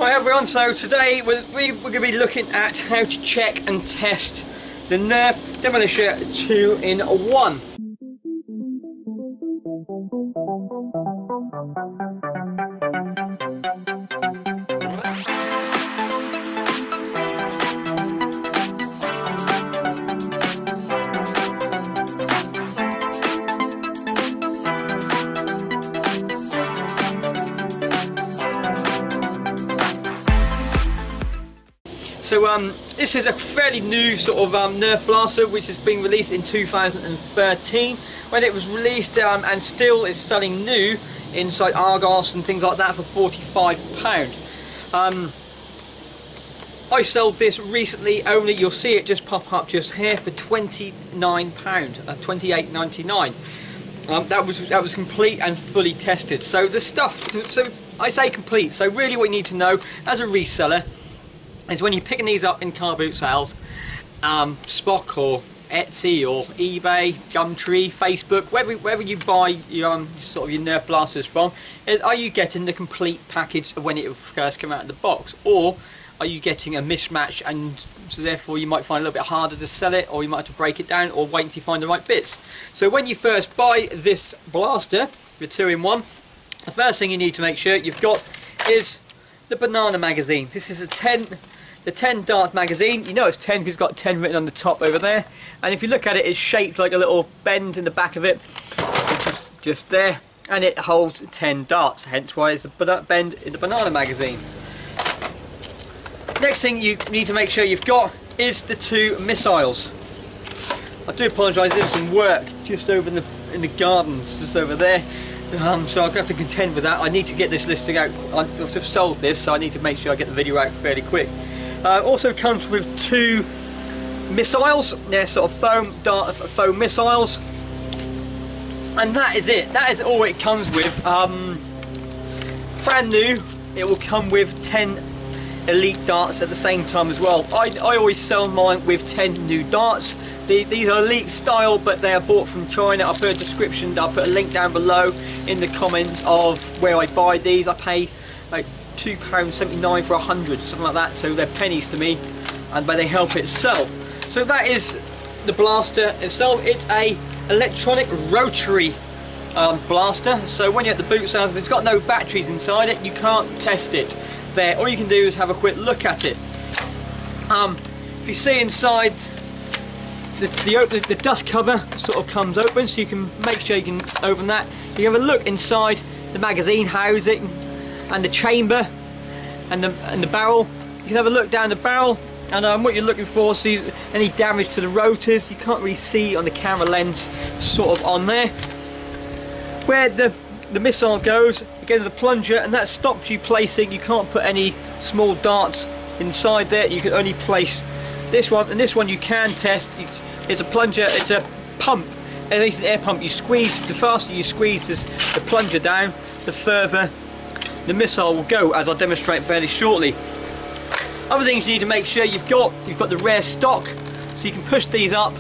Hi everyone, so today we're going to be looking at how to check and test the Nerf Demolisher 2-in-1. So this is a fairly new sort of Nerf blaster which has been released in 2013. When it was released and still is selling new inside Argos and things like that for £45. I sold this recently, only you'll see it just pop up just here for £29, £28.99. That was complete and fully tested. So the stuff, so I say complete, so really what you need to know as a reseller is when you're picking these up in car boot sales, Spock or Etsy or eBay, Gumtree, Facebook, wherever you buy your sort of your Nerf blasters from, are you getting the complete package when it first came out of the box, or are you getting a mismatch, and so therefore you might find it a little bit harder to sell it, or you might have to break it down or wait until you find the right bits. So when you first buy this blaster, the 2-in-1, the first thing you need to make sure you've got is the banana magazine. This is the 10 dart magazine. You know it's 10 because it's got 10 written on the top over there, and if you look at it, it's shaped like a little bend in the back of it, which is just there, and it holds 10 darts, hence why it's a bend in the banana magazine. Next thing you need to make sure you've got is the 2 missiles. I do apologise, there's some work just over in the gardens just over there, so I'll have to contend with that. I need to get this listing out. I've just sold this, so I need to make sure I get the video out fairly quick. Also comes with 2 missiles. They're sort of foam missiles, and that is it. That is all it comes with. Brand new. It will come with 10 elite darts at the same time as well. I always sell mine with 10 new darts. These are elite style, but they are bought from China. I'll put a description, I'll put a link down below in the comments of where I buy these. I pay like £2.79 for 100, something like that, so they're pennies to me, and they help it sell. So that is the blaster itself. It's a electronic rotary blaster, so when you're at the boot sales, if it's got no batteries inside it, you can't test it there. All you can do is have a quick look at it. If you see inside, the dust cover sort of comes open, so you can make sure you can open that. You have a look inside the magazine housing and the chamber and the barrel. You can have a look down the barrel, and what you're looking for, see any damage to the rotors. You can't really see on the camera lens sort of on there. Where the missile goes, again, the plunger, and that stops you placing. You can't put any small darts inside there. You can only place this one, and this one you can test. It's a plunger, it's a pump, it's an air pump. You squeeze, the faster you squeeze the plunger down, the further the missile will go, as I'll demonstrate fairly shortly. Other things you need to make sure you've got the rear stock, so you can push these up,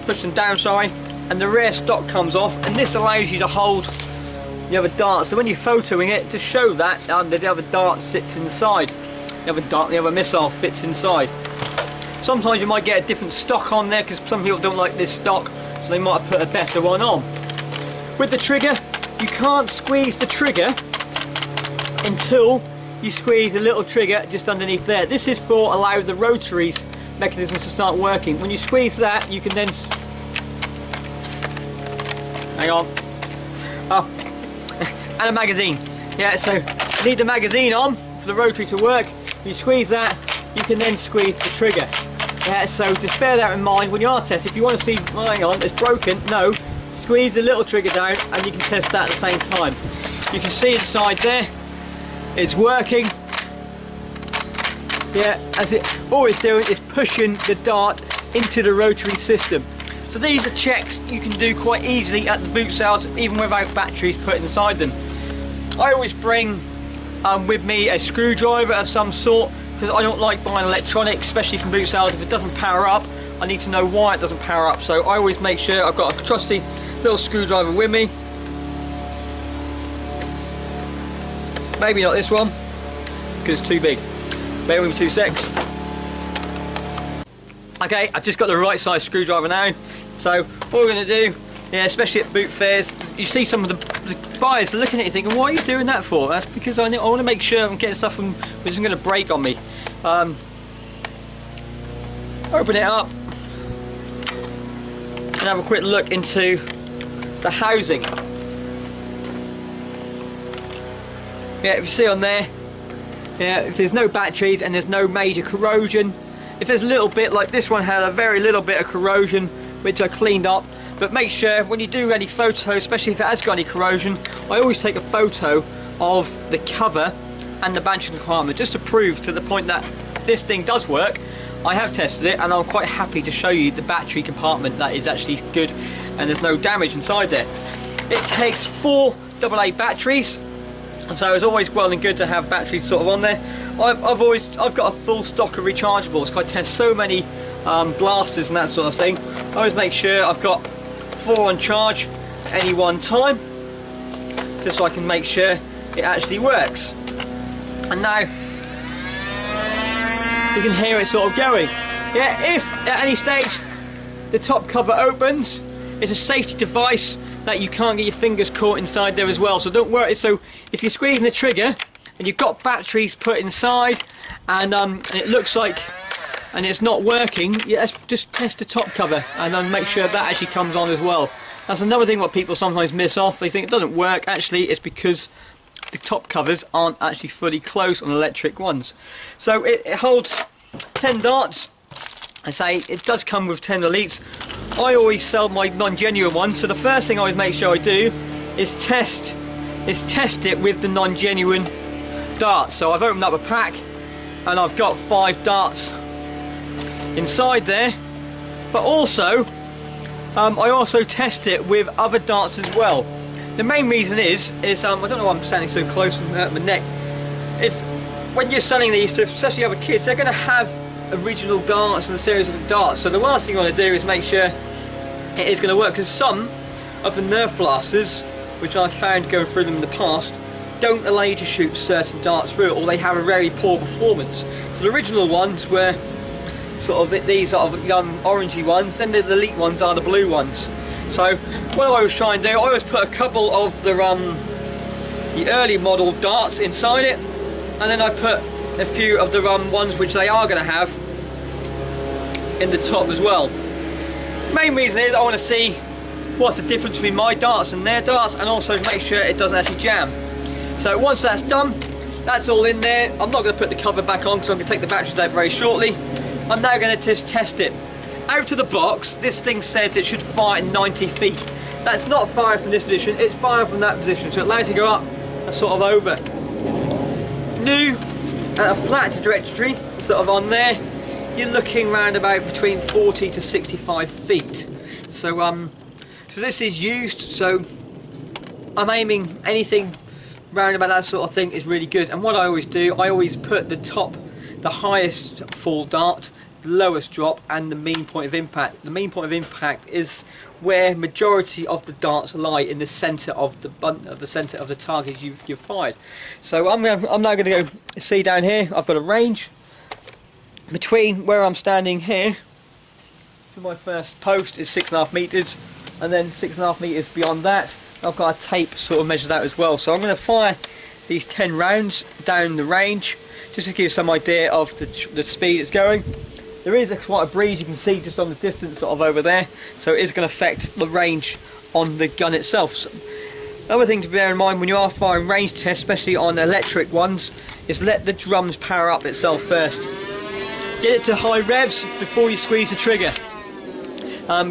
push them down, sorry, and the rear stock comes off, and this allows you to hold the other dart. So when you're photoing it, to show that the other dart sits inside, the other missile fits inside. Sometimes you might get a different stock on there because some people don't like this stock, so they might have put a better one on. With the trigger, you can't squeeze the trigger until you squeeze the little trigger just underneath there. This is for allow the rotary mechanism to start working. When you squeeze that, you can then hang on. And a magazine. Yeah, so you need the magazine on for the rotary to work. You squeeze that, you can then squeeze the trigger. Yeah, so just bear that in mind when you are testing. If you want to see, oh, hang on, it's broken, no, squeeze the little trigger down and you can test that at the same time. You can see inside there, it's working. Yeah, all it's doing is pushing the dart into the rotary system. So these are checks you can do quite easily at the boot sales, even without batteries put inside them. I always bring with me a screwdriver of some sort, because I don't like buying electronics, especially from boot sales. If it doesn't power up, I need to know why it doesn't power up. So I always make sure I've got a trusty little screwdriver with me. Maybe not this one. because it's too big. Bear with me 2 secs. Okay, I've just got the right size screwdriver now. So what we're going to do, yeah, especially at boot fairs, you see some of the buyers looking at you thinking, what are you doing that for? That's because I want to make sure I'm getting stuff which isn't going to break on me. Open it up and have a quick look into the housing. Yeah, if you see on there, yeah, if there's no batteries and there's no major corrosion, if there's a little bit, like this one had a very little bit of corrosion, which I cleaned up, but make sure when you do any photos, especially if it has got any corrosion, I always take a photo of the cover and the battery compartment, just to prove to the point that this thing does work. I have tested it and I'm quite happy to show you the battery compartment that is actually good and there's no damage inside there. It takes 4 AA batteries, and so it's always well and good to have batteries sort of on there. I've got a full stock of rechargeables because I test so many blasters and that sort of thing. I always make sure I've got 4 on charge at any one time, just so I can make sure it actually works. And now you can hear it sort of going. Yeah, if at any stage the top cover opens, it's a safety device that you can't get your fingers caught inside there as well, so don't worry. So if you're squeezing the trigger and you've got batteries put inside and it looks like and it's not working, yeah, just test the top cover and then make sure that actually comes on as well. That's another thing what people sometimes miss off. They think it doesn't work. Actually, it's because the top covers aren't actually fully closed on electric ones. So it holds 10 darts. I say it does come with 10 elites. I always sell my non-genuine ones, so the first thing I always make sure I do is test it with the non-genuine darts. So I've opened up a pack and I've got 5 darts inside there, but also I also test it with other darts as well. The main reason is I don't know why I'm standing so close to my neck, is when you're selling these to especially other kids, they're going to have original darts and a series of darts, so the last thing you want to do is make sure it is going to work, because some of the Nerf blasters, which I've found going through them in the past, don't allow you to shoot certain darts through it, or they have a very poor performance. So the original ones were sort of these sort of orangey ones, then the elite ones are the blue ones. So what I was trying to do, I always put a couple of the early model darts inside it, and then I put a few of the ones which they are going to have in the top as well. Main reason is I want to see what's the difference between my darts and their darts, and also make sure it doesn't actually jam. So once that's done, that's all in there. I'm not going to put the cover back on because I'm going to take the batteries out very shortly. I'm now going to just test it. Out of the box, this thing says it should fire at 90 feet. That's not firing from this position, it's firing from that position, so it allows you to go up and sort of over. New at a flat trajectory, sort of on there, you're looking around about between 40 to 65 feet. So so this is used, so I'm aiming anything round about that sort of thing is really good. And what I always do, I always put the highest fall dart, the lowest drop, and the mean point of impact. The mean point of impact is where majority of the darts lie, in the centre of the centre of the target you've fired. So I'm now going to go see down here. I've got a range between where I'm standing here to my first post is 6.5 metres, and then 6.5 metres beyond that I've got a tape sort of measures that as well. So I'm going to fire these 10 rounds down the range just to give you some idea of the speed it's going. There is quite a breeze, you can see just on the distance sort of over there, so it is going to affect the range on the gun itself. So, another thing to bear in mind when you are firing range tests, especially on electric ones, is let the drums power up itself first. Get it to high revs before you squeeze the trigger,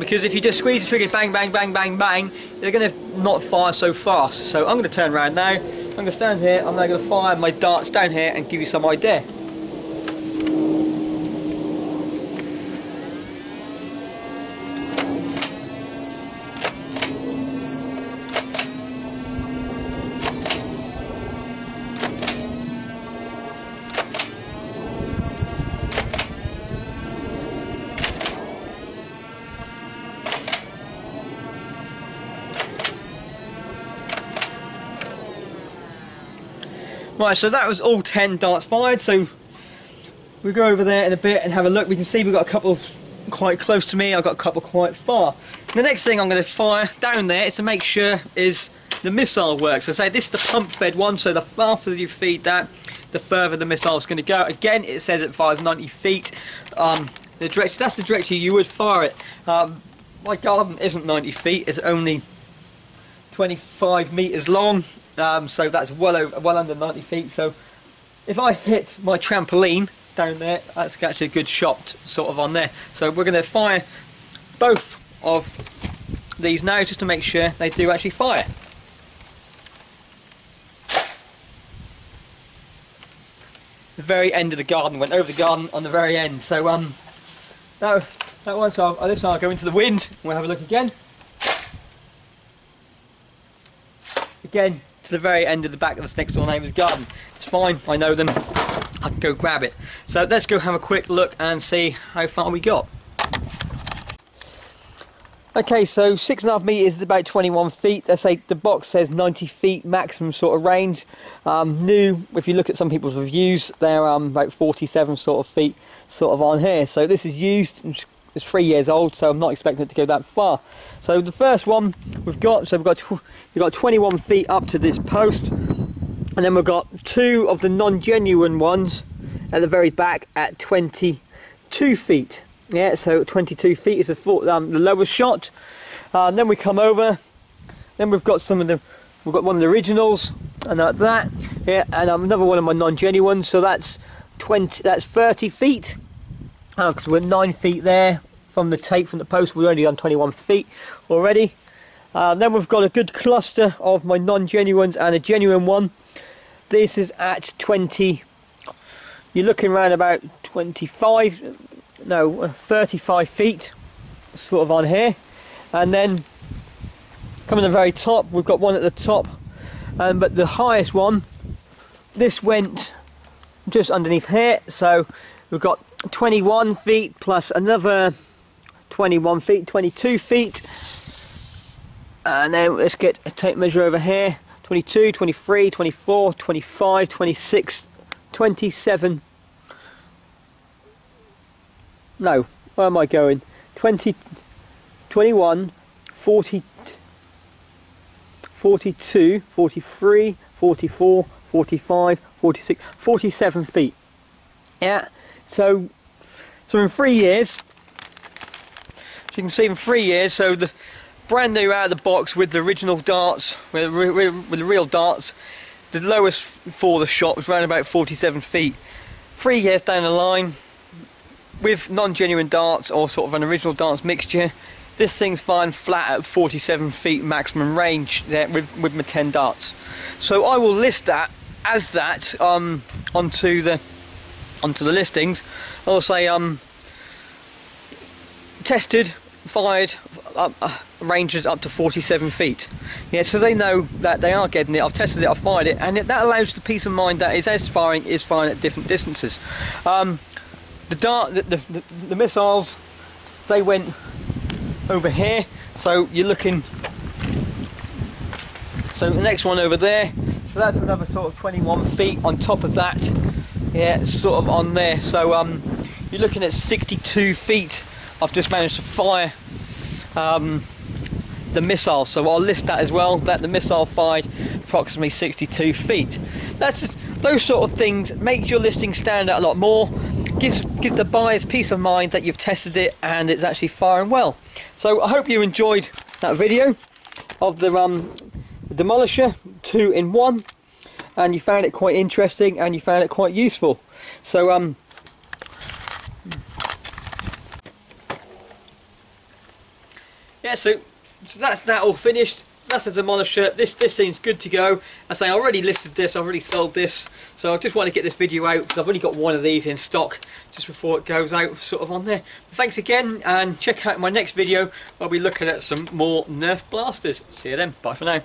because if you just squeeze the trigger bang bang bang bang bang, they're going to not fire so fast. So I'm going to turn around now, I'm going to stand here, I'm now going to fire my darts down here and give you some idea. Right, so that was all 10 darts fired. So we'll go over there in a bit and have a look. We can see we've got a couple quite close to me, I've got a couple quite far. The next thing I'm going to fire down there is to make sure is the missile works. I say this is the pump fed one, so the faster you feed that, the further the missile is going to go. Again, it says it fires 90 feet. The direction, that's the direction you would fire it. My garden isn't 90 feet, it's only 25 metres long, so that's well under 90 feet. So if I hit my trampoline down there, that's actually a good shot sort of on there. So we're going to fire both of these now just to make sure they do actually fire. The very end of the garden, went over the garden on the very end. So that one, so this one I'll go into the wind, we'll have a look again. Again, to the very end of the back of the next door neighbour's garden. It's fine, I know them, I can go grab it. So let's go have a quick look and see how far we got. Okay, so 6.5 metres is about 21 feet. Let's say the box says 90 feet maximum sort of range. New, if you look at some people's reviews, they're about 47 sort of feet sort of on here. So this is used, it's 3 years old, so I'm not expecting it to go that far. So the first one we've got, so we've got 21 feet up to this post, and then we've got two of the non-genuine ones at the very back at 22 feet. Yeah, so 22 feet is the lowest shot. Then we come over, then we've got we've got one of the originals, and like that. Yeah, and another one of my non-genuines. So that's 30 feet. Because we're 9 feet there from the tape from the post. We've only done 21 feet already. Then we've got a good cluster of my non-genuines and a genuine one. This is at 20. You're looking around about 35 feet sort of on here. And then coming to the very top, we've got one at the top, but the highest one, this went just underneath here. So we've got 21 feet plus another 21 feet, 22 feet. And then let's get a tape measure over here. 22, 23, 24, 25, 26, 27. No, where am I going? 20, 21, 40, 42, 43, 44, 45, 46, 47 feet. Yeah, so in 3 years, as you can see, in 3 years, so the brand new out of the box with the original darts, with the real darts, the lowest for the shot was around about 47 feet. 3 years down the line, with non-genuine darts or sort of an original darts mixture, this thing's fine flat at 47 feet maximum range there with my 10 darts. So I will list that as that onto the listings. I'll say tested, fired, ranges up to 47 feet. Yeah, so they know that they are getting it. I've tested it, I've fired it, and that allows the peace of mind that is firing at different distances. The missiles, they went over here, so you're looking, so the next one over there, so that's another sort of 21 feet on top of that. Yeah, it's sort of on there, so you're looking at 62 feet. I've just managed to fire the missile, so I'll list that as well, that the missile fired approximately 62 feet. Those sort of things makes your listing stand out a lot more, gives the buyers peace of mind that you've tested it and it's actually firing well. So I hope you enjoyed that video of the Demolisher 2-in-1, and you found it quite interesting and you found it quite useful. So yeah, so that's that all finished. That's the Demolisher. This thing's good to go. I say I already listed this, I already sold this, so I just want to get this video out because I've only got one of these in stock just before it goes out sort of on there. Thanks again, and check out my next video. I'll be looking at some more Nerf blasters. See you then. Bye for now.